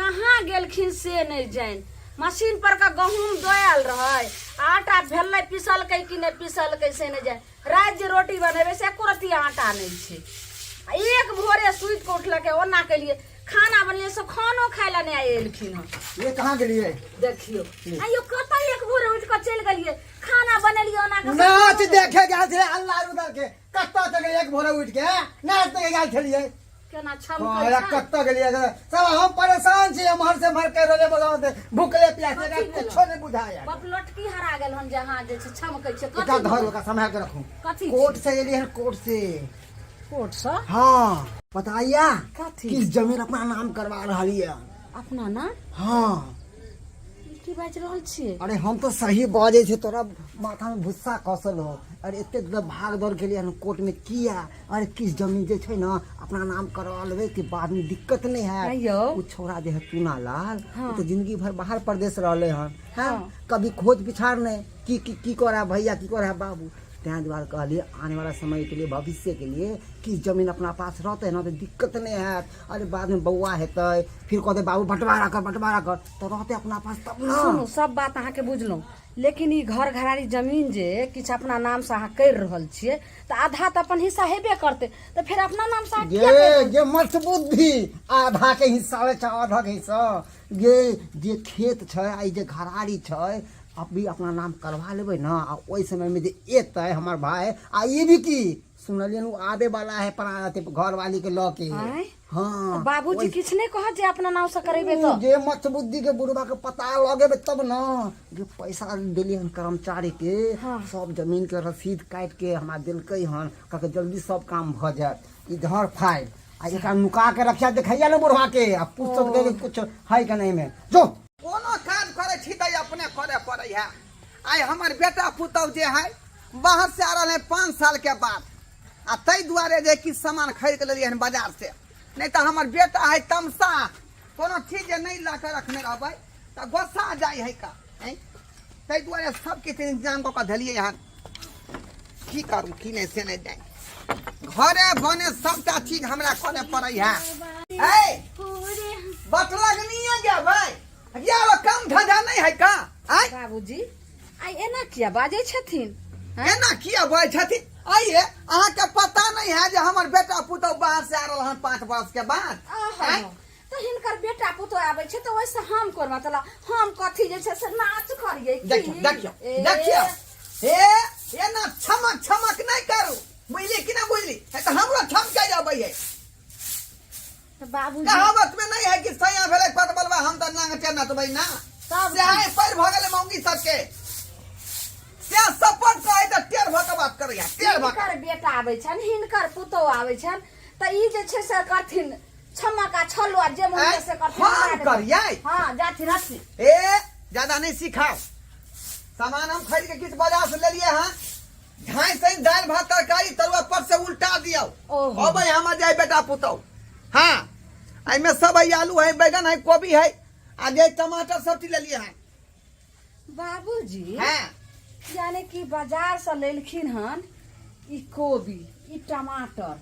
कहाँ गेलखिन से नहीं जान। मशीन पर का गहूम दोयल रहे, आटा भेल पिसल के कि नहीं पिसल के से नहीं जान। रात जे रोटी बनेबे से एको रत्ती आटा नहीं छे। एक भोरे सुइत के उठल के ओना के लिए खाना बनलिए से खानो खाए ला नहीं आएलखिन। ये कहाँ के लिए देखियो आइयो कत एक भोरे उठ के चल गलिए खाना बनेलिए ओना के नाच देखे गया थे अल्लाह रुदल के कत्ता तक एक भोरे उठ के नाच देखे गया छलिए केना छम हां कत्ता के लिए सब हम परेशान छी हमर से मर के रोले बगाते भूखले प्यासे का कुछ नहीं बुझाया बाप लटकी हरा गेल हम जहां जे छै छमकै छै का धर का संभाल के रखूं कथी कोर्ट से एली है कोर्ट से हां बताइया किस जमीन अपना नाम करवा रही है अपना नाम। हां की बाज रहल छियै। अरे हम तो सही बाजे छे तोरा माथा में भुस्सा कसल हो। अरे इतने भाग दौड़ के लिए कोर्ट में किया। अरे किस जमीन जे छे ना अपना नाम करवा लेवे के बाद में दिक्कत नहीं है। वो छोरा जे है चुना लाल हाँ। तो जिंदगी भर बाहर प्रदेश रहले हन हाँ। कभी खोज पिछाड़ नहीं की करा भैया की करा बाबू त्या द्वारा कहलिए आने वाला समय के लिए भविष्य के लिए किस जमीन अपना पास रहते है ना तो दिक्कत नहीं है। अरे बाद में बउआ हेतै फिर कहते बाबू बंटवारा कर तो रहते अपना पास तब ना। सुनो सब बात अहाँ के बुझलौं, लेकिन ई घर घरारी जमीन जे किछ अपना नाम से अहाँ कर रहल छियै तो आधा तो अपन हिस्सा हेबे करते तो फिर अपना नाम से ये मत बुद्धि आधा के हिस्सा आधा के हिस्सा ये जे खेत छै आई जे घरारी छै अभी अपना नाम करवा लेबे ना ओई समय में जे एतै हमर भाई आ ये भी की सुनलियन आबे वाला है घर वाली के ल के हां बाबूजी किछ नहीं कह जे अपना नाम से करेबे तो जे मत बुद्धि के बुढ़वा के पता लगेबे तब ना जे पैसा देलियन कर्मचारी के सब जमीन के रसीद काट के हमरा देलकै हन कह जल्दी सब काम भ जात इधर फाइल आ एकरा नुका के रखिया देखैया ना बुढ़वा के आ पूछत के कुछ है कि नहीं में जो कोनो काज करे छी त अपने करे पड़े है। आई हमर बेटा पुतौ जे है बाहर से आ रहे 5 साल के बाद आ तई दुआरे जे कि सामान खरीद के लेलिए बाजार से नहीं तो हमर बेटा है तमसा कोनो चीज नहीं ला के रखने रहबै त गुस्सा जाय है का तई दुआरे सब के इंतजाम क के धलिए यहाँ की करू की नहीं से नहीं जाय घरे बने सबटा चीज हमरा करे पड़े है। ए बतलगनिए जेबै यार काम धंधा नहीं है का बाबूजी आई एना किया बाजे छथिन एना किया बाजे छथिन। आइए अहाँ के पता नहीं है जे हमर बेटा पुतौ बाहर से आ रहल हन 5 वर्ष के बाद तो हिनकर बेटा पुतो आबै छै तो वैसे हम कर मतलब हम कथि जे छै से नाच करिए देखियो ए एना छमक नहीं करू बुझली कि ना बुझली तो हमरो छमके जाबै है। बाबूजी कहावत में नहीं है कि सैया भेले पत बलवा हम त नांग चेना तो भाई ना सब जाए पर भगले मौगी सबके से सपोर्ट करे त टेर भक बात करे है टेर भक हिनकर बेटा आबै छन हिनकर पुतो आबै छन त ई जे छै से करथिन छमका छलो जे मन से करथिन हम करिए हां जाति रखी ए ज्यादा नहीं सिखाओ सामान हम खरीद के किस बाजार से ले लिए हां ढाई से दाल भात तरकारी तरुआ पर से उल्टा दियो ओ भाई हम जाए बेटा पुतो हाँ आई में सब है आलू है बैगन है गोभी है आगे टमाटर सब चीज ले लिए हैं बाबूजी हाँ यानी कि बाजार से लेलखिन हन ई कोबी ई टमाटर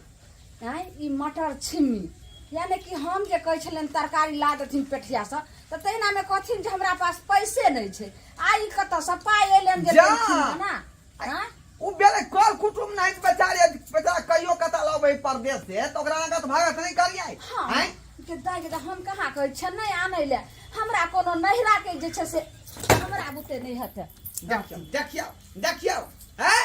हैं ई मटर छिम्मी यानी कि हम जे कहै छलन तरकारी ला देथिन पेठिया से त तैना में कहथिन जे हमरा पास पैसे नहीं छै आई कत से पाई एलन जे देलखिन ना हां उ बेले कल कुटुम नहीं बेचारे बेचारा कहियो कता लबै परदेश से तो ओकरा आगा तो भागत नहीं करिए हैं के दाई के हम कहाँ कहै छ नहीं आनै ले हमरा कोनो नहिरा के जे छै से हमरा बुते नहीं हते देखियो है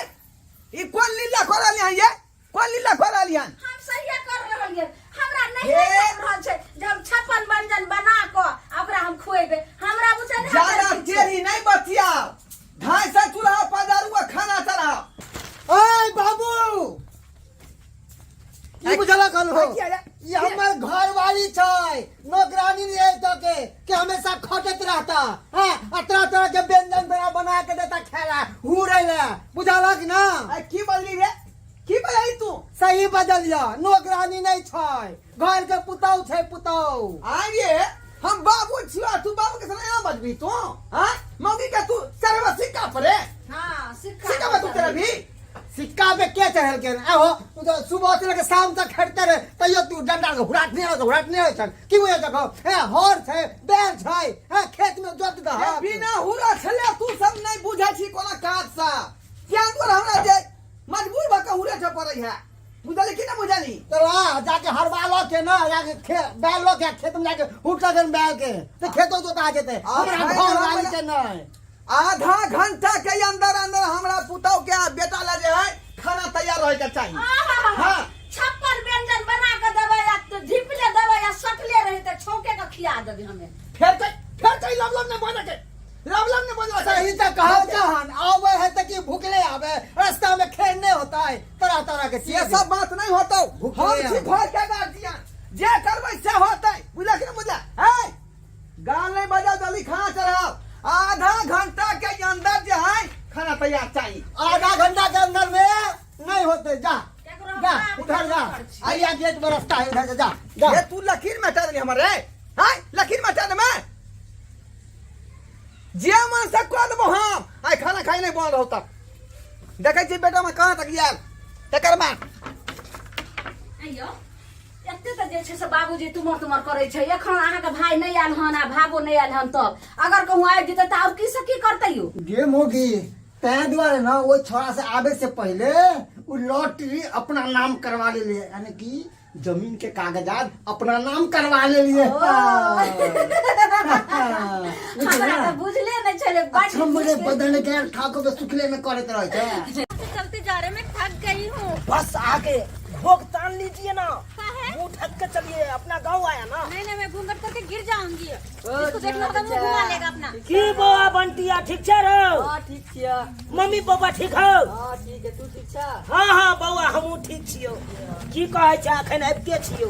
ई कोन लीला करल है ये कोन लीला करल है हम सही कर रहल ये हमरा नहीं रहल छै जब 56 व्यंजन बना को ओकरा हम खुएबे हमरा बुते नहीं ज्यादा तेरी नहीं बतियाओ ढाई से चूल्हा पजारू खाना चढ़ा ओए बाबू ई बुझला कल हो ये हमर घर वाली छै नौकरानी नहीं है तो के हमेशा खटत रहता हां तरह के व्यंजन बना के देता खेला हुरे ले बुझला कि ना की बदली रे की बदली तू सही बदलिया नौकरानी नहीं छै घर के पुतौ छै पुतौ आइए हम बाबू छिया तू बाबू के साथ यहाँ बजबी तू हां मौगी का तू सर्व सिक्का पड़े हां सिक्का तू तेरा भी सिक्का पे के चढ़ल के आहो तू तो सुबह से लेके शाम तक खेलते रहे तैयो तू डंडा के हुराट नहीं हो छन की होय देखो हे हर छै बैल छै हे खेत में जोत द ए, बिना हुरा छले तू सब नहीं बुझै छी कोना काज सा क्या तोर हमरा जे मजबूर भक हुरे छ पड़ै है बुझली कि ना बुझली तोरा जाके हरवालो के ना जाके बैलो के खेत में जाके हुटला के बैल के तो खेतो जोता जेते हमरा घर वाली के नहीं आधा घंटा के अंदर अंदर हमरा पुतौ के बेटा ले जे है खाना तैयार रहे के चाहिए हां छप्पन व्यंजन बना के देबै या तो झिपले देबै या सटले रहे त छौके के खिया देबै हमें फिर लवलम ने बोले के लवलम ने बोले सही तो कहा जहान आवे है त कि भूखले आवे रास्ता में खेलने होता है तरह तरह के ये सब बात नहीं होता हम छी घर के गार्जियन जे करबै से होतै बुझला कि ना बुझला है गाल नहीं बजा जल्दी खाना चढ़ाओ आधा घंटा के अंदर जो है खाना तैयार चाहिए आधा घंटा के अंदर में नहीं होते जा जा उधर जा आइया गेट में रास्ता है उधर से जा जा ये तू लकीर में हटा दे हमारे हां लकीर में हटा दे मैं जे मन से कह देबो हम आई खाना खाई नहीं बन रहौ तक देखै छी बेटा में कहां तक यार तकर बाद आइयो एते त जे छै से बाबूजी तुमर करै छै एखन अहाँ के भाई नहीं आयल हन आ भाबो नहीं आयल हन तब अगर कहूं आबि जेतै त और की से की करतै यो गे मोगी तै दुआरे ना वो छोरा से आवे से पहले वो लॉटरी अपना नाम करवा ले लिए यानी कि जमीन के कागजात अपना नाम करवा ले लिए हमरा त बुझले नहीं छले अच्छा मुझे बदन के ठाकुर पे सुखले में करत रहे छै चलते जा रहे मैं थक गई हूँ। बस आगे भुगतान लीजिए ना मुंह ढक के चलिए अपना गांव आया ना नहीं नहीं मैं घूंघट करके गिर जाऊंगी इसको देखना होगा मुंह घुमा लेगा अपना। की बौआ बंटिया ठीक छे रो हाँ ठीक छियै मम्मी पापा ठीक हो हाँ ठीक है तू ठीक छै हाँ हाँ बौआ हमहू ठीक छियो की कहे छै अखन आबिते छियो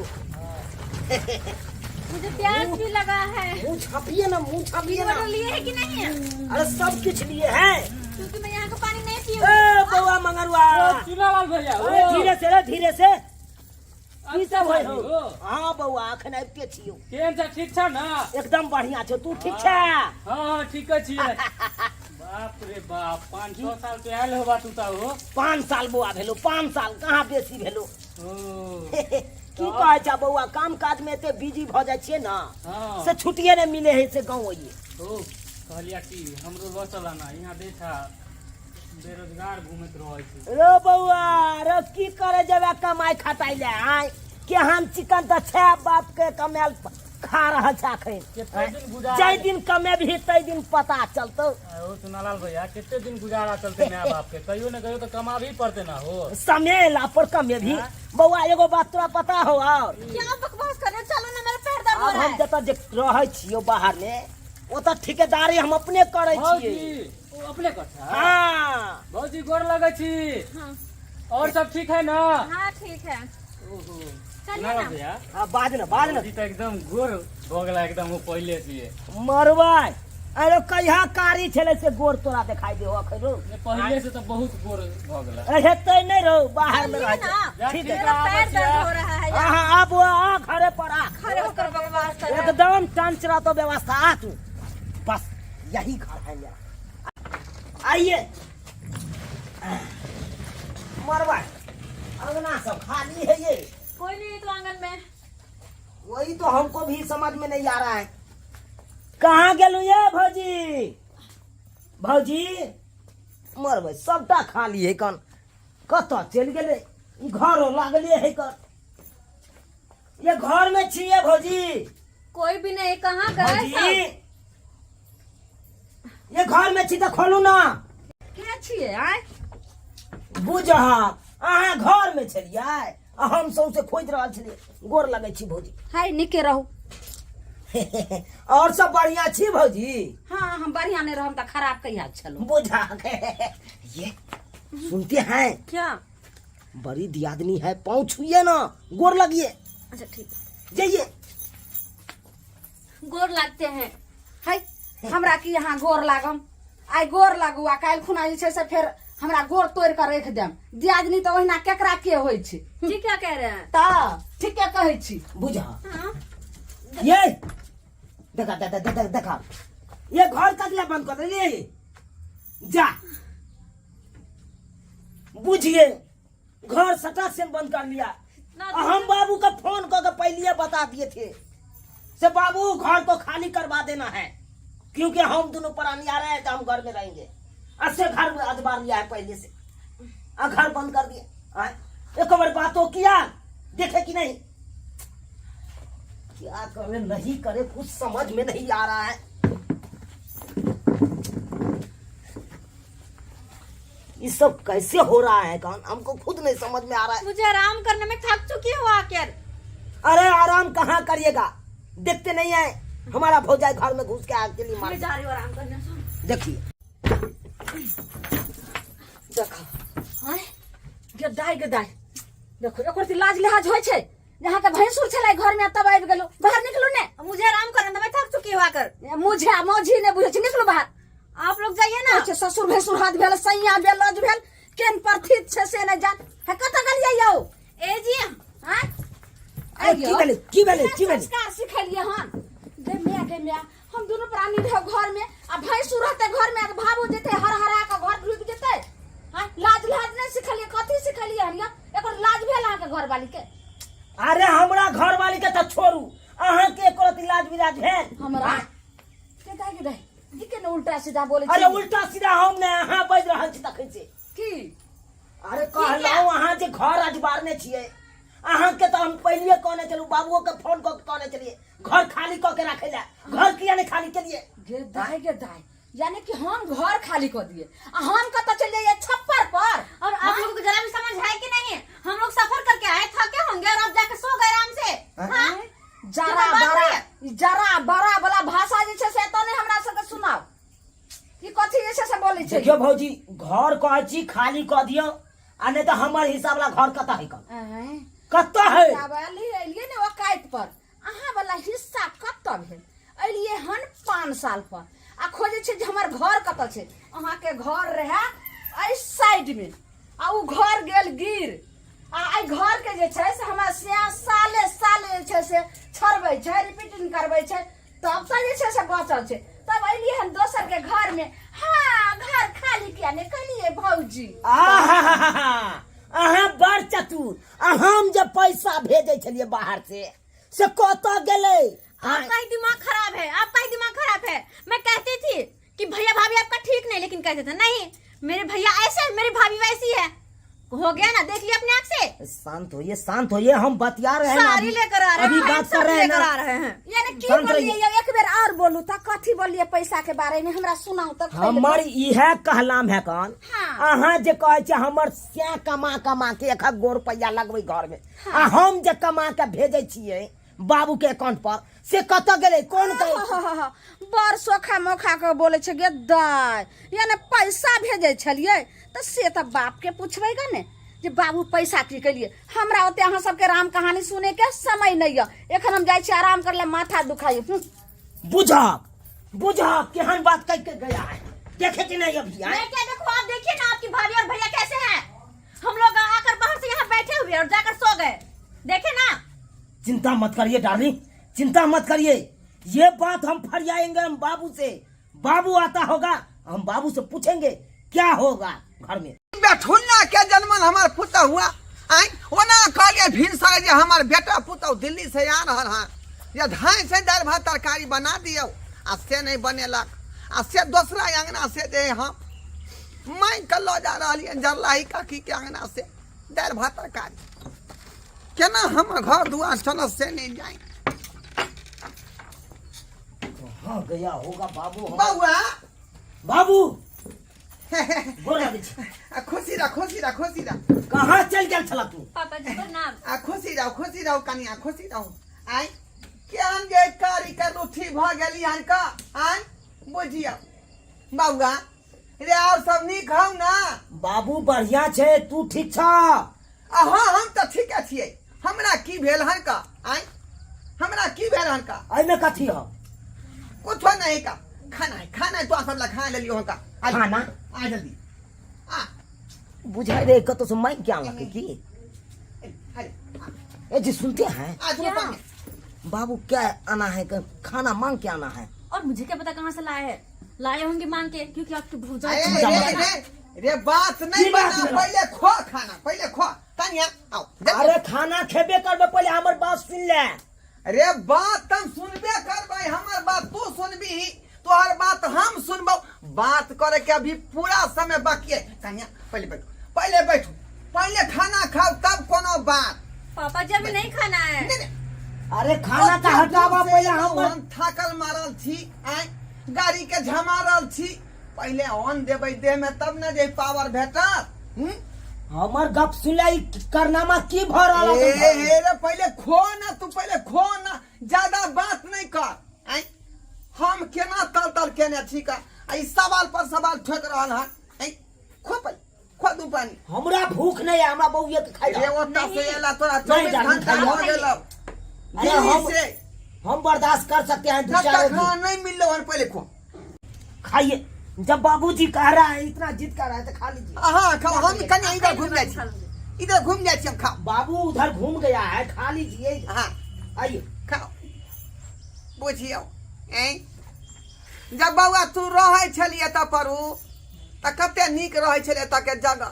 मुझे प्यास भी लगा है। मुंह छापिए ना मुंह छापिए ना बोलो लिए है कि नहीं है अरे सब कुछ लिए हैं क्योंकि मैं यहाँ का पानी नहीं ए पीऊंगी। बौआ मंगरुआ चुनालाल भैया अरे धीरे से रे धीरे से की सब भाई हो हो हाँ बौआ अखन आबिते छियो केहन छै ठीक छै ना एकदम बढ़िया छो तू ठीक छै हाँ हाँ ठीक छियै बाप रे बाप 5-6 साल पे आयल होबा तू त हो 5 साल बौआ भेलो 5 साल कहाँ बेसी भेलो ओ की कहे छै बौआ काम काज में एते बिजी भ जाय छियै ना हाँ से छुट्टिए ने मिले है से गाँव आइए ओ कहलिया कि हमरो ल चलाना यहाँ देखा बेरोजगार घूमत रहै छै रो बौआ रो की करे जबे कमाई खटाई ले आय के हम चिकन त छै बाप के कमाल खा रहल छै अखन केते दिन गुजारा जै दिन कमेबही तै दिन पता चलतौ ओ सुनालाल भैया केते दिन गुजारा चलते माय बाप के कहियो न कहियो तो कमाबी पड़ते ना हो समय ला पर कमेबही बौआ एगो बात तोरा पता हो और क्या बकवास कर रहे हो? चलो ना मेरा पैर दर्द हो अब रहा हम है। जतऽ जे रहै छियो बाहर में ओतऽ ठेकेदारी हम अपने करै छियै भौजी ओ अपने कथा हाँ भौजी गोर लगै छी हाँ और सब ठीक है ना हाँ ठीक है ओहो चलिए सुनालाल ना। भैया हाँ बाज न भौजी तो एकदम गोर हो गेला एकदम वो पहले से मरवाई अरे कहिया कारी छले से गोर तोरा दिखाई दे हो अखन रो पहले से तो बहुत गोर हो गेला हेतै नहीं रहो बाहर में चलिए रह ना। ठीक है मेरा पैर दर्द हो रहा है हाँ यार। हाँ अब आ घरे पर आ खड़े होकर बकवास कर रहे हो। एकदम टंचरा तो व्यवस्था आ तू बस यही घर है मेरा आइए मरवा अंगना सब खाली है ये कोई नहीं है तो आंगन में। वही तो हमको भी समझ में नहीं आ रहा है कहाँ गेलू ये भौजी भौजी मरबै सबटा खाली है कन कत चल गेले ई घरो लागले है कन ये घर में छिए भौजी कोई भी नहीं कहाँ गए भौजी सब? ये घर में छी तो खोलू ना के छियै आय बुझ अहाँ घर में छलियै आ हम सौसे खोज रहल छलियै गोर लगै छी भौजी हाय निके रहू और सब बढ़िया छी भौजी हाँ हम बढ़िया नहीं रहम त खराब कहिया छलो बुझा ये सुनते हैं क्या? बड़ी दियादनी है पाँव छुइए ना गोर लगिए अच्छा ठीक है। जाइए गोर लागते हैं हाय हमरा की यहाँ गोर लागम आइ गोर लागू आ काल्हि खुना जे छै से फेर हमरा गोर तोड़ के रख देम दियादनी तो ओहिना केकरा के होइ छै जी क्या कह रहे हैं? त ठीके कहै छी बुझा हाँ? ये देखा देखा देखा देखा ये घर कतला बंद कर दे जा बुझिए घर सटा से बंद कर लिया। ना हम बाबू का फोन करके पहले बता दिए थे से बाबू घर को खाली करवा देना है, क्योंकि हम दोनों प्राणी आ रहे हैं तो हम घर में रहेंगे। अच्छे घर में अखबार लिया है पहले से, घर बंद कर दिया। एक बार बात तो किया, देखे कि नहीं, क्या करे नहीं करे कुछ समझ में नहीं आ रहा है। ये सब कैसे हो रहा है कान, हमको खुद नहीं समझ में आ रहा है। मुझे आराम करने में थक चुकी हो आकर। अरे आराम कहाँ करिएगा, देखते नहीं है हमारा भौजाई घर में घुस के आग के लिए मार मैं जा रही हूँ आराम करने। देखिए देखो आय गदाई गदाई देखो एक रती लाज लिहाज होय छे, यहाँ के भैंसुर छले घर में तब आबि गेलो, बाहर निकलू ने। मुझे आराम करने में थक चुकी हो आकर। मुझे मौजी ने बुझे निकलू बाहर। आप लोग जाइए ना। अच्छा ससुर भैंसुर हाथ भेल सैया भेल लज भेल केन प्रथित छे से न जान है कत गलिए यौ ए जी हां की भेले संस्कार सिखलिए हम गे मिया हम दोनों प्राणी रह घर में आ भैंसुर रहते घर में आ भाबू जेते हर हरा के घर डूब जेते। हां लाज लाज नहीं सिखलिए, कथी सिखलिए हरिया एकर लाज भेल अहाँ के घर वाली के। अरे हमरा घर वाली के तो छोड़ू, अहाँ के एको इलाज विलाज है हमरा के काहे के ई के न उल्टा सीधा बोले अरे उल्टा सीधा हम ने अहाँ बज रहल छी तखन से की। अरे कहलौ अहाँ जे घर अजबारने छियै, अहाँ के तो हम पहले कहने चलू बाबुओ के फोन क के कहने चलिए घर खाली क के रखे ला। घर किया नहीं खाली के लिए गे दाई यानी कि हम घर खाली कर दिए आ हम कत चले जाइए छप्पर पर। और आप लोगों को जरा भी समझ है कि नहीं? हम लोग सफर करके आए, थके होंगे और आप जाके सो गए आराम से। हाँ? जरा बड़ा वाला भाषा जे छे से तो नहीं हमरा सबके सुनाओ। ई कथि जे छे से बोलै छे। देखियो भौजी घर कहै छी खाली क दियो, आ नहीं तो हमर हिसाब ला घर कत है कत है आबाली एलिए ने वकायत पर अहाँ वाला हिस्सा कत भेल एलिए हन 5 साल पर आ खोजे छे जे हमर घर कत छे। अहाँ के घर रहे एई साइड में आ उ घर गेल गिर आ आई घर के जे छे से हमरा साले जे छे से छरबै छे रिपीटिंग करबै छे तब त जे छे से बचल छे। तब एलिए हम दोसर के घर में। हाँ घर खाली किया ने कलिए भौजी। अहाँ बड़ चतुर, हम जब पैसा भेजे छलिए बाहर से कत गेले। आपका ही दिमाग खराब है, आपका ही दिमाग खराब है। मैं कहती थी कि भैया भाभी आपका ठीक नहीं, लेकिन कहते थे नहीं मेरे भैया ऐसे मेरी भाभी वैसी है। हो गया ना, देख लिया अपने आँख से। शांत होइए हम बतिया रहे हैं सारी लेकर आ रहे हैं, अभी बात कर रहे हैं ना। यानी की बोलिए एक बेर और बोलू त कथी बोलिए पैसा के बारे में हमरा सुनाओ त। हमर इहे कहलाम है कान। हाँ। अहाँ जे कहै छै हमर से कमा के 1 रुपया लगबै घर में। हाँ। आ हम जे कमा के भेजे छियै बाबू के अकाउंट पर से कत गेले कौन कहे। बड़ सोखा मोखा के बोले छे गे दाई यानी पैसा भेजे छलिए त से त बाप के पूछबेगा ने जे बाबू पैसा की केलिए। हमरा ओते अहाँ सबके राम कहानी सुने के समय नहीं है। एखन हम जाय छी आराम करले, माथा दुखाई। बुझक केहन बात कह के गया है, देखे कि नहीं अभी। मैं क्या देखो, आप देखिए ना आपकी भाभी और भैया कैसे हैं। हम लोग आकर बाहर से यहाँ बैठे हुए और जाकर सो गए, देखे ना। चिंता मत करिए डार्लिंग, चिंता मत करिए, ये बात हम फरियाएंगे हम बाबू से। बाबू आता होगा हम बाबू से पूछेंगे क्या होगा घर में। बैठुन्ना के जन्मन हमार पुता हुआ आई ओना कहलिए भिनसर जे हमार बेटा पुतौ दिल्ली से आ रहल हैं, या धान से दाल भात तरकारी बना दियो आ से नहीं बनेलक आ से दूसरा अंगना से जे हम मैं कल्लो जा रहलिए जरलाही काकी के अंगना से दाल भात तरकारी। केना हम घर दुआर चल से नहीं जाए। कहाँ गया होगा बाबू। बउआ बाबू बोला खुशी रह कहाँ चल गया छला तू। पापा जी प्रणाम। खुशी रहो कनिया खुशी रहो। आई केहन जे कारी के रूठी भ गेली हन का आई बुझियो बउआ रे और सब नीक हौ ना। बाबू बढ़िया छे, तू ठीक छ। हाँ हम तो ठीक छियै। हमरा की भेल हन का आई हमरा की भेल हन का आई में कथी हो कुछ नहीं का खाना तो सब ला खा लेलियो हन का खाना आ जल्दी आ बुझाई रे कतो से मैं क्या लगे की। ए जी सुनते हैं आज में बाबू क्या आना है, खाना मांग के आना है। और मुझे क्या पता कहाँ से लाए हैं, लाए होंगे मांग के, क्योंकि आपके भौजाई रे बात नहीं की बात बना, नहीं? पहले खो खाना, पहले खो। तनिया आओ अरे खाना खेबे करबे पहले हमर बात सुन ले। रे बात हम सुनबे करबै, हमर बात तू सुनबी, तोहर बात हम सुनबो। बात करे के अभी पूरा समय बाकी है। तनिया पहले बैठो, पहले बैठो, पहले खाना खाओ तब कोनो बात। पापा जी अभी नहीं खाना है। नहीं, नहीं। अरे खाना का हटावा पहले हम थाकल मारल छी, आय गाड़ी के झमारल छी, पहले ऑन देबै देह में तब न जे पावर भेटत। हमर गप सुनलाई करनामा की भ रहल ए है? रे पहले खो ना, तू पहले खो ना, ज्यादा बात नहीं कर। आय हम केना तल तल केने छी का, ई सवाल पर सवाल ठोक रहल है। आय खो पहले, खो दू पानी। हमरा भूख नहीं है, हमरा बउए के खाई ये ओता से एला तोरा नहीं, 24 नहीं, घंटा नहीं, हो नहीं। गेलौ। अरे दिल्ली से हम बर्दाश्त कर सकते हैं दो जब चार तक दिन। खाना नहीं मिललो हन पहले खो। खाइए, जब बाबूजी कह रहा है, इतना जिद कर रहा है तो खा लीजिए। हाँ खाओ, हम कहीं इधर घूम जाए छी, इधर घूम जाए छी हम। खाओ बाबू उधर घूम गया है, खा लीजिए। हाँ आइए। खाओ, बुझियो। जब बउआ तू रहे छलिए त परू त कते नीक रहे छले त के जगह।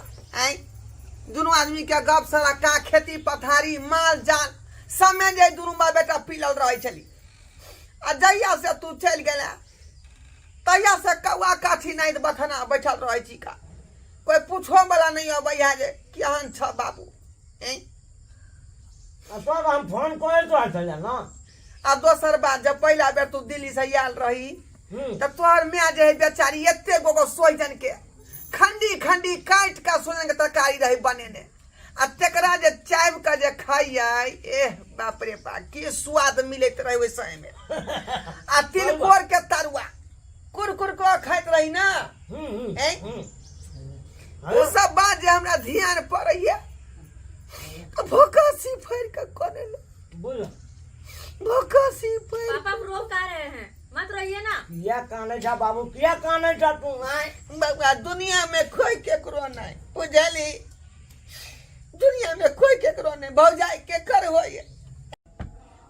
दुनू आदमी के गप सड़का, खेती पथारी, माल जाल समय जे दुनू माँ बेटा पिलल रहे छली। आ जहिया से तू चल गेला तहिया से कौआ काठी नहीं बथना बैठल रहे छी का, कोई पूछो वाला नहीं अबैया जे केहन छ बाबू। तब हम फोन करे तो चले ना। आ दोसर बात, जब पहला बेर तू दिल्ली से आयल रही त तोहर माँ जे है बेचारी एते गोगो सोहजन के खंडी खंडी काट के सोहजन के तरकारी रही बनेने, आ तेकरा जे चाइब के जे खाइए, एह बाप रे बाप की स्वाद मिलत रहे ओइ समय में। आ तिलकोर के तरुआ कुरकुर को खाइत रही ना। वो सब बात जे हमरा ध्यान पड़ैया, तो भोकासी फाड़ के कोने लो, बोलो भोकासी फाड़। पापा हम रो का रहे हैं, मत रोइए ना। किया काने जा बाबू, किया काने जा तू? बाबा दुनिया में कोई केकरो नहीं, बुझली? दुनिया में कोई केकरो नहीं, भौजाई के कर होइए।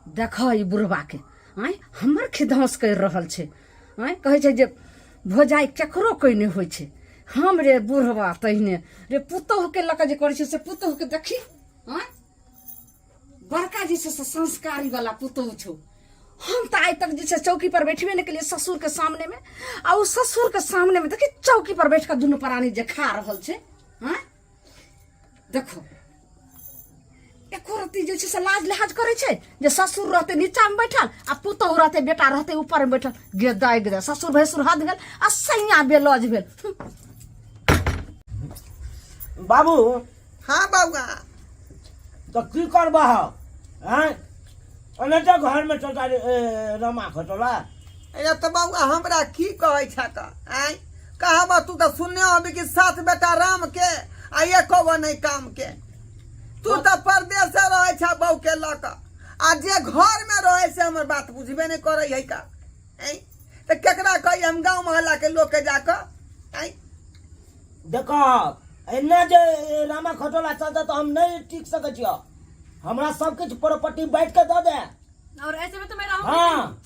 देखो ई बुढ़वा के आय हमर खिदौस कर रहल छै। आय कहै छै जे भौजाई केकरो कोई नहीं होइ छै। हम रे बुढ़वा तहिने रे पुतोह के लक जे करै छै से पुतोह के देखी। आय बड़का जी से संस्कारी वाला पुतोह छौ। हम तो आज तक जैसे चौकी पर बैठबे नहीं के लिए ससुर के सामने में, आ उस ससुर के सामने में देखी चौकी पर बैठ कर दुनू प्राणी जे खा रहल छै। हाँ देखो एको रत्ती जे छै से लाज लिहाज करे छै जे ससुर रहते नीचा में बैठल आ पुतोह रहते बेटा रहते ऊपर में बैठल। गे दाय गे ससुर भैसुर हद गेल आ सैया बेलौज भेल। बाबू हाँ बउआ, तो की करबा हैं? अने तो घर में चलता रमा खटोला। अरे तो बउआ हमरा की कहै छ त? आय कहबा तू तो सुनने होबी कि साथ बेटा राम के आ एको गो नहीं काम के। तू तो परदेश से रहे छ बहू के लक, आ जे घर में रहे से हमर बात बुझबे नहीं करे है का। तो केकरा कही हम गांव मोहल्ला के लोग के जाकर। देखो एने जे रामा खटोला चलता तो हम नहीं टिक सके छियो। हमरा सब कुछ प्रॉपर्टी बैठ के दे दे। और ऐसे में तो मैं रहूंगी हाँ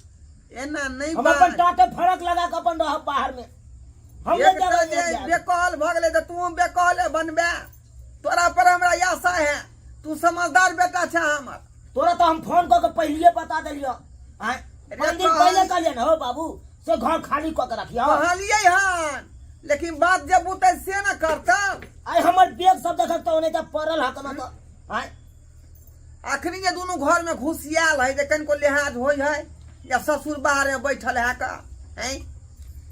एना नहीं हम बात। अपन टाटे फड़क लगा के अपन रह बाहर में। हम नहीं एक तो जे जाएंगे। बेकहल भ गेले तो तू बेकहले बनबे। तोरा पर हमरा आशा है, तू समझदार बेटा छ हमर। तोरा तो हम फोन करके पहले बता दिलियो। आय अरे 5 दिन तो पहले हम- कहलिए ना हो बाबू से घर खाली क के रखियो। कहलिए हन, लेकिन बात जब बुते से न करता। आय हमर बैग सब देखक तो नहीं तो पड़ल हा कना तो। आय अखनी जे दोनों घर में घुसियाल है, जे कनको लिहाज होई है या ससुर बाहर में बैठल है का, हैं?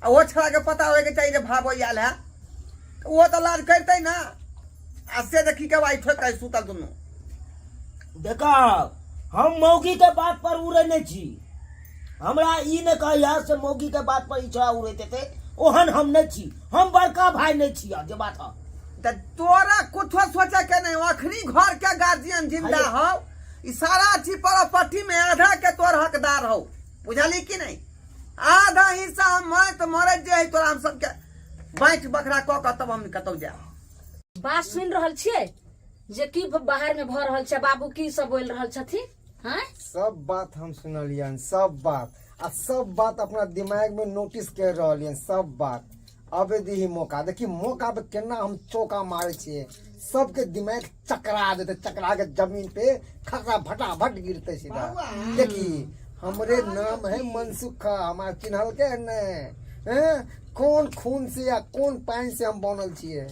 आ वो छड़ा के पता होए के चाहिए जे भागो आयल है, तो वो तो लाज करते ना। आ से देखी के भाई ठोक के सुतल दोनों। देखो हम मौगी के बात पर उड़े नहीं छी। हमरा ई ने कहिया से मौगी के बात पर इच्छा उड़ेते थे, ओहन हम नहीं छी। हम बड़का भाई नहीं छी जे बात है। तो तोरा कुछ सोचे के नहीं, अखनी घर के गार्जियन जिंदा अरे। हो, ई सारा चीज प्रॉपर्टी में आधा के तोर हकदार हो, बुझली कि नहीं? आधा हिस्सा हम मैं तो मरे जे है तोरा हम सबके बाँट बखरा क के तब हम कतौ जा। बात सुन रहल छियै जे की बाहर में भ रहल छै, बाबू की सब बोल रहल छथिन। हाँ सब बात हम सुनलियन, सब बात आ सब बात अपना दिमाग में नोटिस कर रहलियन, सब बात। अबे दी मौका देखी मौका पे केना हम चौका मारे छिए सबके दिमाग चकरा देते चकरा के जमीन पे खकरा फटाफट गिरते सीधा देखी हमरे नाम है मनसुखा हमारा चिन्हल के ने हैं कौन खून से या कौन पानी से हम बनल छिए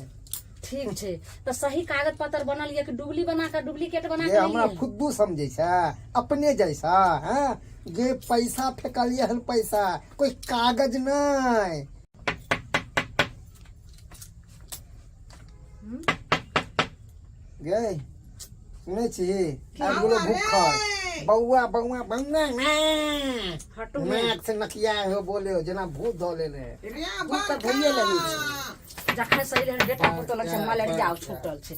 ठीक छे तो सही कागज पत्र बनल ये कि डुप्ली बना के डुप्लीकेट बना ये के हमरा लिए खुदू समझे छा अपने जैसा हैं ये पैसा फेकलिए हन पैसा कोई कागज नहीं गए सुने छी आज बोलो भूख बउआ बउआ बंगा ना हटू नाक से नकिया हो बोले हो जना भूत धोले ने भूत तो धइए लगी छे जखन सही रहे बेटा पुतो लग से मलेरिया आउ छूटल छे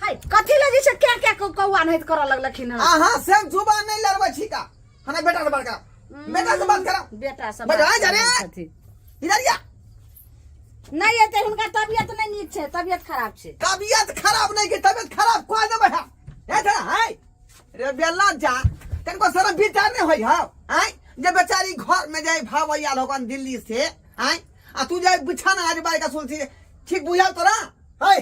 हाय कथी लगी छे क्या क्या कौआ नहीं कर लगलखिन हां से जुबान नहीं लड़बै छी का हने बेटा से बात करा बेटा से बात करा बेटा सब बजा जा रे इधर या नहीं है ते हुनका तबियत नहीं नीक छे तबियत खराब छे तबियत खराब नहीं के तबियत खराब कोई देबे है था है रे बेला जा तनको सारा विचार नहीं होई हां हैं जे बेचारी घर में जाई भावैया लोगन दिल्ली से हैं आ तू जाई बिछाना आज बाई का सुनती ठीक बुझाल तोरा है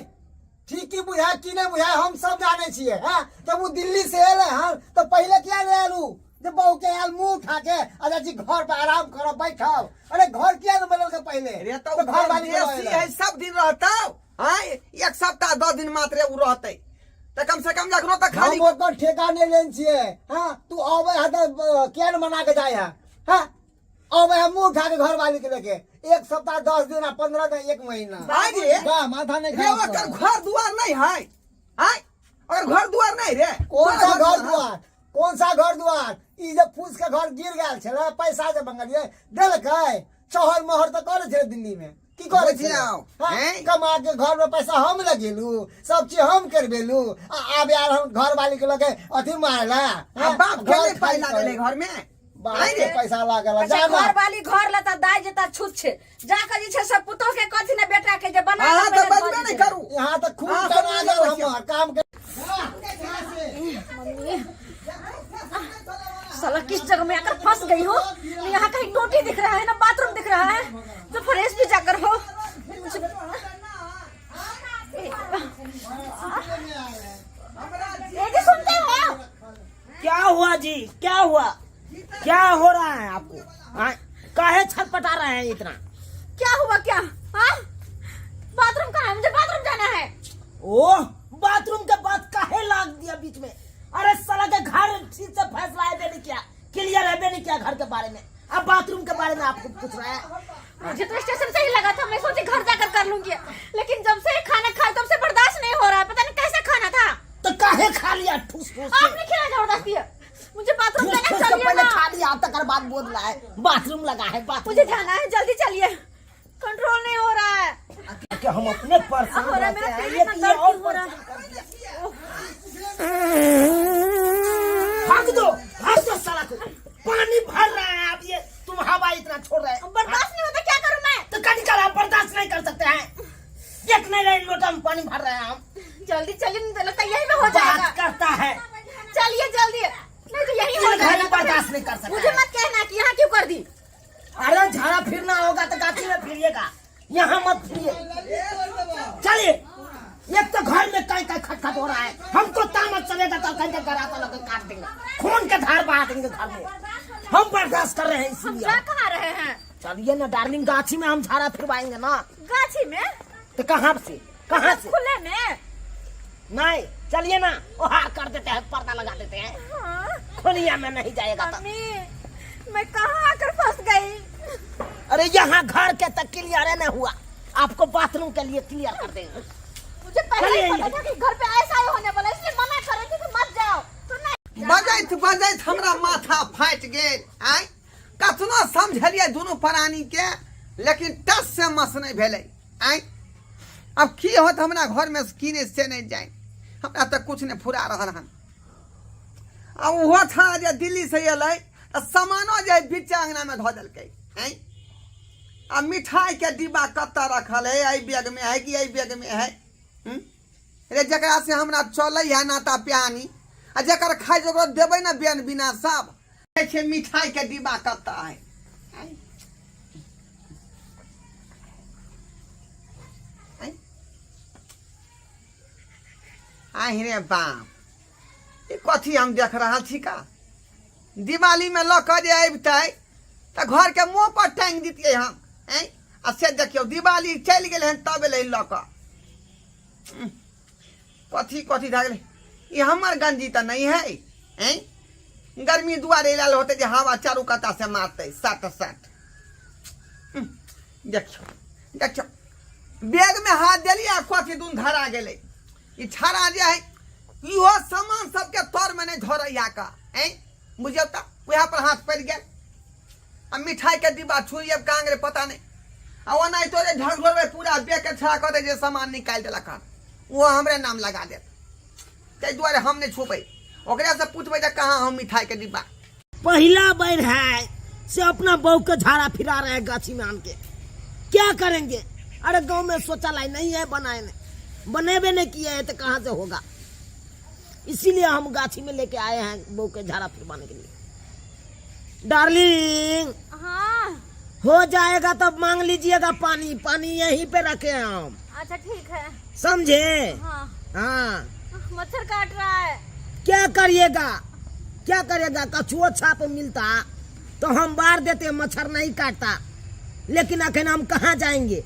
ठीक ही बुझा कि नहीं बुझा हम सब जाने छिए हां जब वो दिल्ली से आले हां तो पहले क्या ले आलू जब बहू के आल मुंह उठा के आजा जी घर पे आराम करो बैठाओ अरे घर क्या न बनल के पहले रे तो घर वाली है सब दिन रहता हैं एक सप्ताह 10 दिन मात्र उ रहते त कम से कम जाकरो त खाली हम ओकर ठेका नहीं लेन छिए हां तू आवे हा तो क्या न बना के जाय हां आवे हम मुंह उठा के घर वाली के लेके एक सप्ताह 10 दिन 15 दिन 1 महीना बाजी बा माथा नहीं रे ओकर घर दुआर नहीं है हैं और घर दुआर नहीं रे कौन सा घर दुआर कौन सा घर दुआर ई जब फूस के घर गिर गेल छले पैसा जे मंगलिए देलकै चहल मोहर तो करे छे दिल्ली में की करे छे हैं कमा के घर में पैसा हम लगेलू सब चीज हम करबेलू आबे यार हम घर वाली के लगे अथी मारला बाप के नहीं पाई लागले घर में बाप के पैसा लागल अच्छा जाना घर वाली घर लेता दाई जेता छूत छे जाके जे छे सब पुतो के कथी ने बेटा के जे बना हां तो बजबे नहीं करू यहां तक खूब कमा गल हम काम के साला किस जगह में आकर फंस गई हो यहाँ कहीं टोटी दिख रहा है ना बाथरूम दिख रहा है तो फ्रेश भी जाकर हो ये सुनते हो क्या हुआ जी क्या हुआ क्या हो रहा है आपको काहे छटपटा रहे हैं इतना क्या हुआ क्या हाँ बाथरूम कहाँ है मुझे बाथरूम जाना है ओह बाथरूम के बाद काहे लाग दिया बीच में अरे साला के घर ठीक से फैसला है नहीं किया क्लियर है नहीं किया घर के बारे में अब बाथरूम के बारे में आपको पूछ रहा है मुझे तो स्टेशन से ही लगा था मैं सोची घर जाकर कर लूंगी लेकिन जब से खाना खाया तब से बर्दाश्त नहीं हो रहा है पता नहीं कैसे खाना था तो काहे खा लिया ठूस ठूस आपने खिलाया जबरदस्ती है मुझे बाथरूम जाना ठूस चलिए पहले ना खा लिया अब तक बात बोल रहा है बाथरूम लगा है बाथरूम मुझे जाना है जल्दी चलिए कंट्रोल नहीं हो रहा है कि हम अपने हो रहा है मेरा पर्सन पेट में दर्द क्यों हो रहा भाग दो साला को पानी भर रहा है अब ये तुम हवा इतना छोड़ रहे हैं बर्दाश्त नहीं होता क्या करूं मैं तो कभी कल आप बर्दाश्त नहीं कर सकते हैं एक नहीं लोटा में पानी भर रहे हैं हम जल्दी चलिए नहीं तो लगता यही में हो जाएगा बात करता है चलिए जल्दी नहीं तो यही हो घर जाएगा बर्दाश्त नहीं कर सकता मुझे मत कहना कि यहाँ क्यों कर दी अरे झाड़ा फिरना होगा तो गाछी में फिरिएगा यहाँ मत फिरिए चलिए एक तो घर में कहीं कहीं खटखट हो रहा है हमको तामत चलेगा तो कहीं का गराता लगा काट देंगे खून के धार बहा देंगे घर में हम बर्दाश्त कर रहे हैं हम इसलिए जा कहाँ रहे हैं चलिए ना डार्लिंग गाछी में हम झाड़ा फिरवाएंगे ना गाछी में तो कहाँ से खुले में नहीं चलिए ना वहाँ कर देते हैं पर्दा लगा देते हैं हाँ, खुलिया में नहीं जाएगा तो मम्मी मैं कहाँ आकर फंस गई अरे यहाँ घर के तक क्लियर नहीं हुआ आपको बाथरूम के लिए क्लियर कर देंगे मुझे पहले ही पता था कि घर पे ऐसा ही होने वाला इसलिए मना कर रही थी कि मत जाओ तो नहीं बजैत हमरा माथा फाट गेल आय कतनो समझलिए दोनों प्राणी के लेकिन टस से मस नहीं भेलै आय अब की होत हमरा घर में किने से नहीं जाए हमरा तक कुछ नहीं फुरा रहल हन अब वो था जे दिल्ली से अलै त सामानो जे बीच अंगना में धो देलकै आय अब मिठाई के डिब्बा कत्ता रखल है आई बैग में है कि आई बैग में है रे जकरा से हमरा चलै है नाता प्यानी आ जकर खाइ जकरो देबै ना बेन बिना सब छै मिठाई के डिब्बा कत्ता है आहि रे बाप, ये कथी हम देख रहा छी का? दिवाली में लऽ कऽ जे अबितै तऽ घर के मुँह पर टांग दितियै हम, हैं? आ से देखियो दिवाली चलि गेल हन तब एलै लऽ कऽ। कथी कथी भए गेलै? ये हमर गंजी तऽ नहीं है, हैं? गर्मी दुआरे लाल होते जे हवा चारू कत्ता से मारते सट सट। देखियो देखियो बैग में हाथ देलिए कथी दून धरा गेलै। ई छड़ा जे है इहो सामान सबके तोर में नहीं धरैया का, हैं? बुझियो त वहाँ पर हाथ पड़ गेल। आ मिठाई के डिब्बा छुरिए कांगरे पता नहीं। आ ओना तो रे ढंढोरबे पूरा बैग के छड़ा कर दे जे सामान निकाल देलक हन वो हमरे नाम लगा दे। तै दुआरे हम नहीं छुपै। ओकरे से पूछबै जे कहाँ हम मिठाई के डिब्बा। पहला बार है से अपना बहू को झाड़ा फिरा रहे हैं गाछी में आन के। क्या करेंगे? अरे गांव में शौचालय नहीं है, बनाए नहीं, बनेबे नहीं किए हैं तो कहाँ से होगा? इसीलिए हम गाछी में लेके आए हैं बहू के झाड़ा फिरवाने के लिए। डार्लिंग, हाँ हो जाएगा तब मांग लीजिएगा पानी, पानी यहीं पे रखे हैं हम, अच्छा ठीक है। समझे? हाँ हाँ। मच्छर काट रहा है। क्या करिएगा, क्या करिएगा? कछुआ छाप मिलता तो हम बार देते, मच्छर नहीं काटता। लेकिन अखन हम कहाँ जाएंगे?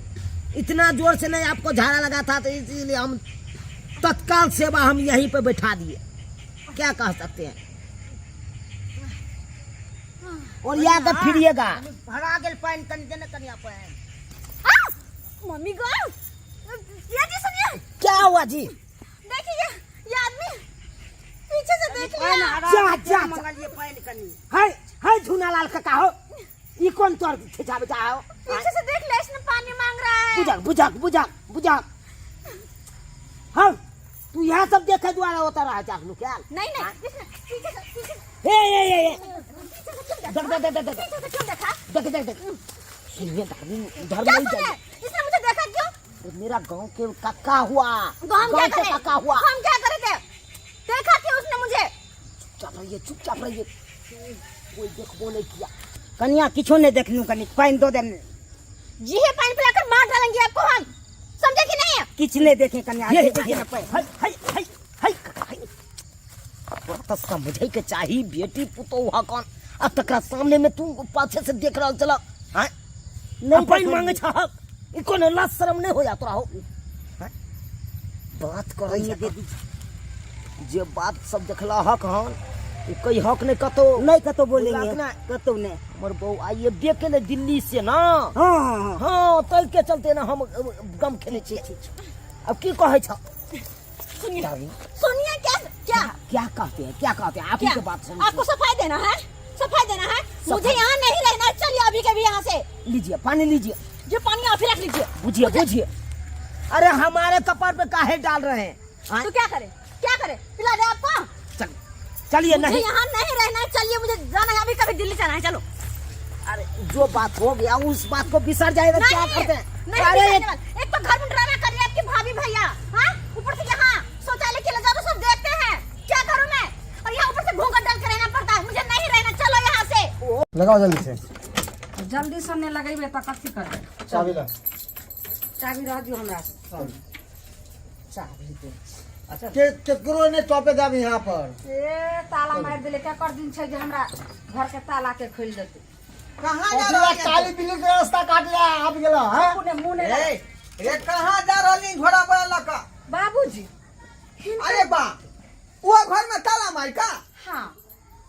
इतना जोर से नहीं आपको झाड़ा लगा था तो इसीलिए हम तत्काल सेवा हम यहीं पे बैठा दिए। क्या कह सकते हैं? और याद फिरिएगा। भरा गेल पानी कनी देने कनिया पे। मम्मी गो ये जी सुनिए, क्या हुआ जी? देखिए ये आदमी पीछे से देख लिया। जा मंगलिए पानी कनी। है झूनालाल काका हो, ये कौन तोर खिंचा बचा हो? पीछे से देख ले, इसने पानी मांग रहा है। बुझक। हाँ तू यहाँ सब देखे द्वारा होता रहा चाकलू क्या? नहीं नहीं इसने पीछे से ए पीछे से क्यों देखा? देख सुनिए डार्लिंग, उधर क्या नहीं सुने? जाइए। इसने मुझे देखा क्यों? मेरा गांव के काका हुआ, गाँव क्या करे? काका हुआ। हम क्या करे थे? देखा क्यों उसने मुझे? चुपचाप रहिए, कोई देखबो नहीं किया। कन्या किछो नहीं देखलू, कनी पानी दो देने। जी है पानी पिलाकर मार डालेंगे आपको हम, समझे कि नहीं? किछ नहीं देखे कन्या। ये देखिए ना पानी। तो समझे के चाहिए बेटी पुतो हुआ कौन, अब तक सामने में तू पाछे से देख रहा चला नहीं पानी मांगे छा। इको न लाज शर्म नहीं हो जाता हो? बात कर रही है दे दीजिए, जे बात सब देखला हक हन कोई हक नहीं कतो बोलेंगे कतो नहीं। हमर बहू आइए देखे ले दिल्ली से ना। हाँ हाँ तल के चलते ना हम गम खेले छी। अब की कहे छ? सुनिए क्या कहते हैं आप ही के बात सुन। आपको सफाई देना है? मुझे यहाँ नहीं रहना, चलिए अभी के भी यहाँ से। लीजिए पानी लीजिए, ये पानी आप ही रख लीजिए। बुझिए। अरे हमारे कपार पे काहे डाल रहे हैं? तो क्या करे पिला दे आपको? चलिए मुझे नहीं। यहाँ नहीं रहना है, चलिए मुझे जाना है, अभी कभी दिल्ली जाना है, चलो। अरे जो बात हो गया उस बात को बिसर जाएगा, क्या करते हैं? अरे एक तो घर में ड्रामा कर रही है आपकी भाभी भैया, हाँ? ऊपर से यहाँ शौचालय के लिए जाओ तो सब देखते हैं, क्या करूँ मैं? और यहाँ ऊपर से घूंघट डाल के रहना पड़ता है, मुझे नहीं रहना, चलो यहाँ से। लगाओ जल्दी से। जल्दी से नहीं लगेबे तो कथी करबे? चाबी ला। चाबी रह दियो हमरा से। चाबी दे। अच्छा केकरो ने टॉपे जाबी यहाँ पर। ए ताला मार देले, क्या कर दिन छै जे हमरा घर के ताला के खोल देते? कहाँ जा रहा है? काली बिल्ली के रास्ता काट रहा है, आप गेला है? मुंह ने ए कहाँ जा रही घोड़ा बड़ा लका? बाबूजी। अरे बा वो घर में ताला मार का? हाँ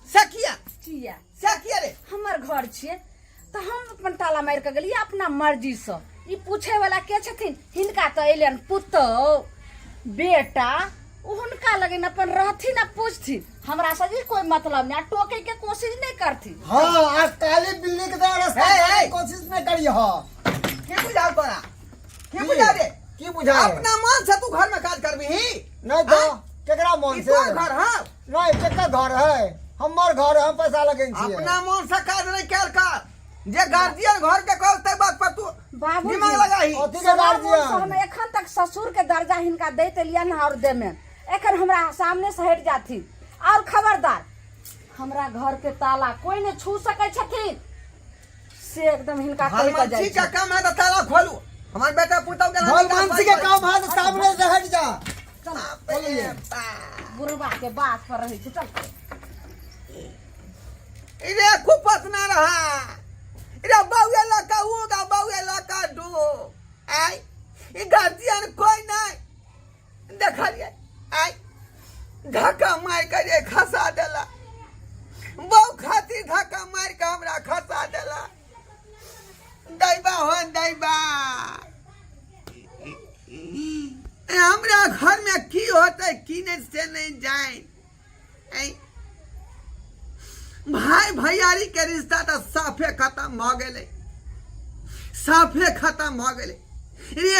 सखिया रे हमर घर छिए तो हम अपन ताला मार के गेलिए अपना मर्जी से। ई पूछे वाला के छथिन? हिनका तो एलियन पुतो बेटा, उनका लगे अपन रहथी ना पूछथी, हमरा से जी कोई मतलब नहीं, टोके के कोशिश नहीं करथी। हाँ आज काली बिल्ली के रास्ता काटे के कोशिश नहीं करिए। हाँ के बुझाओ तोरा? के बुझा दे? की बुझा? अपना मन से तू घर में काज करबी ही? नहीं तो केकरा मन से? तोर घर है? नहीं केकर घर है? हमर घर है, हम पैसा लगे छिए। अपना मन से काज नहीं कर। जे गार्जियन घर के कहते बात पर तू बाबूजी दिमाग लगाही। अथी के गार्जियन हम एखन तक ससुर के दर्जा हिनका देते लिया ना और दे में एखन हमरा सामने से हट जाती। और खबरदार हमरा घर के ताला कोई ने छू सके छथिन से एकदम हिनका कह के जाई। का काम है तो ताला खोलू। हमार बेटा पुतौ के भगवान के काम है तो सामने से हट जा। चल बापरे बाप। बुढ़वा के बात पर रही थी चल इरे कुपत ना रहा इरे बाउए लका होगा बाउए लका डो आई ई गार्जियन कोई नहीं देखलिए आई धक्का मार के ये खसा देला बहु खातिर धक्का मार के हमरा खसा देला दैबा हो दैबा हमरा घर में की होते की नहीं से नहीं जाए आई भाई भैयारी के रिश्ता तो साफे खत्म हो गए साफे खत्म हो गए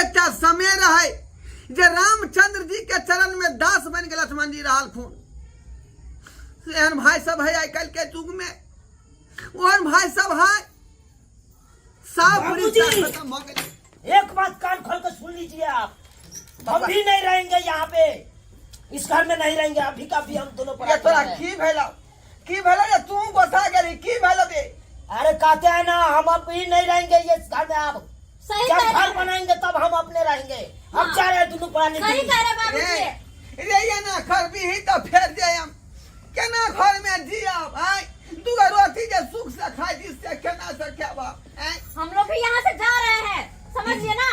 एक समय रहे जे रामचंद्र जी के चरण में दास बन गए लक्ष्मण जी रहल खून एहन भाई सब है आई कल के युग में ओहन भाई सब है साफ बाबूजी। रिश्ता खत्म हो गए एक बात कान खोल कर सुन लीजिए आप, हम भी नहीं रहेंगे यहाँ पे, इस घर में नहीं रहेंगे अभी का भी हम दोनों ये तोरा पर। की भेला ये तू गोसा गेली की भेलो बे अरे कहते हैं ना हम अब भी नहीं रहेंगे ये इस घर में। आप सही जब कह घर रहे हैं। बनाएंगे तब हम अपने रहेंगे। हम चाह रहे हैं दोनों पुराने सही दिन। कह रहे बाबूजी। रे ये ना घर भी ही तो फेर दे हम केना घर में जियब आई दूगो रोटी जे सुख से खाई जिससे केना से खेबा आई हम लोग भी यहाँ से जा रहे हैं, समझिए ना।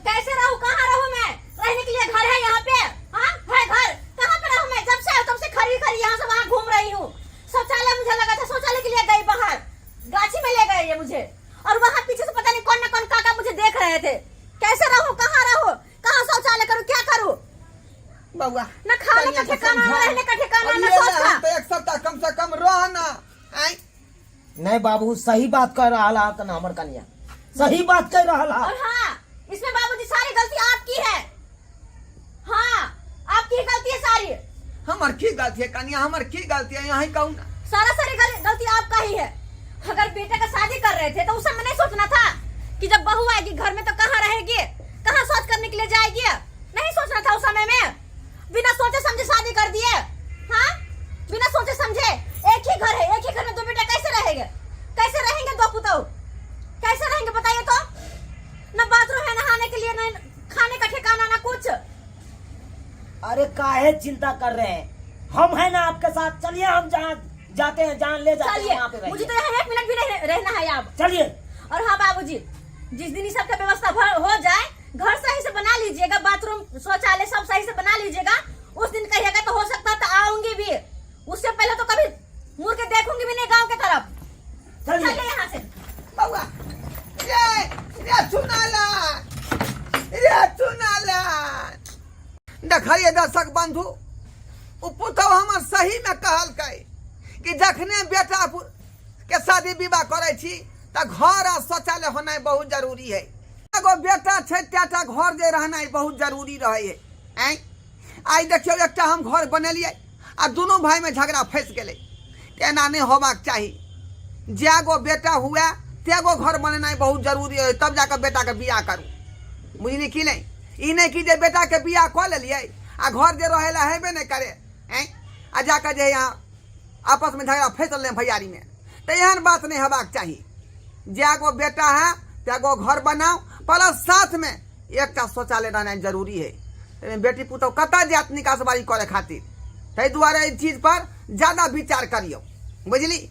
कैसे रहूँ, कहाँ रहूँ मैं? रहने के लिए घर है यहाँ पे? हाँ है घर, कहाँ पे रहूँ मैं? जब से तब से खरी यहाँ से वहाँ घूम रही हूँ। शौचालय मुझे लगा था, शौचालय के लिए गई बाहर, गाछी में ले गए ये मुझे, और वहाँ पीछे से पता नहीं कौन न कौन काका मुझे देख रहे थे। कैसे रहूँ, कहाँ रहूँ, कहाँ शौचालय करूँ, क्या करूँ? बउआ न खाने का ठिकाना, न रहने का ठिकाना, न सोच का। तो एक सप्ताह कम से कम रहना आई नहीं बाबू सही बात कर रहा है आपका नाम कन्या, सही बात कह रहा है। और हाँ, इसमें बाबूजी सारी गलती आपकी है। हाँ, आपकी गलती है सारी। हमर की गलती है कन्या हमर की गलती है यहाँ कहूँ ना सारी गलती आपका ही है। अगर बेटे का शादी कर रहे थे तो उस समय नहीं सोचना था कि जब बहू आएगी घर में तो कहाँ रहेगी, कहाँ शौच करने के लिए जाएगी? नहीं सोचना था उस समय में। बिना सोचे समझे शादी कर दिए। हाँ, बिना सोचे समझे। एक ही घर है, एक ही घर में दो बेटा कैसे रहेंगे? कैसे रहेंगे दो पुतौ? कैसे रहेंगे बताइए तो? न बाथरूम है नहाने के लिए, न खाने का ठिकाना, न कुछ। अरे काहे चिंता कर रहे हैं, हम है ना आपके साथ। चलिए हम जहाँ जाते हैं, जहाँ ले जाते हैं वहाँ पे चलिए, मुझे तो रहेंगे। यहाँ 1 मिनट भी रहना है अब। चलिए। और हाँ बाबूजी, जिस दिन ये सब का व्यवस्था हो जाए, घर सही से बना लीजिएगा, बाथरूम शौचालय सब सही से बना लीजिएगा। उस दिन कहिएगा तो हो सकता है तो आऊंगी भी, उससे पहले तो कभी मुड़ के देखूंगी भी नहीं गांव के तरफ। चलिए। चलिए यहाँ से। बउआ रे चुनाला देखिए दर्शक बंधु पुतौ हमर सही में कहल कि जखने बेटा के शादी विवाह करे छी त घर आ शौचालय होना बहुत जरूरी है। एगो बेटा छै तेटा घर जे रहना बहुत जरूरी रहे है। आई देखियो एकटा हम घर बनेलिए आ दोनों भाई में झगड़ा फंस गेले। एना नहीं होबाक चाहिए। जेगो बेटा हुआ तेगो घर बनेनाइ बहुत जरूरी है, तब जाकर बेटा के बियाह करू। बुझली कि नहीं? ई नहीं कि जे बेटा के बियाह कऽ लेलिए आ घर जे रहेला हेबे नहीं करे आ जाकर जे यहाँ आपस में झगड़ा फंस रहे भैयारी में, तो एहन बात नहीं हेबाक चाहिए। जेगो बेटा है तेगो घर बनाओ, प्लस साथ में एकटा शौचालय रहना जरूरी है। बेटी पुतौ कतऽ जात निकासबारी करे खातिर, ताहि दुआरे ई चीज पर ज्यादा विचार करियो। बुझली?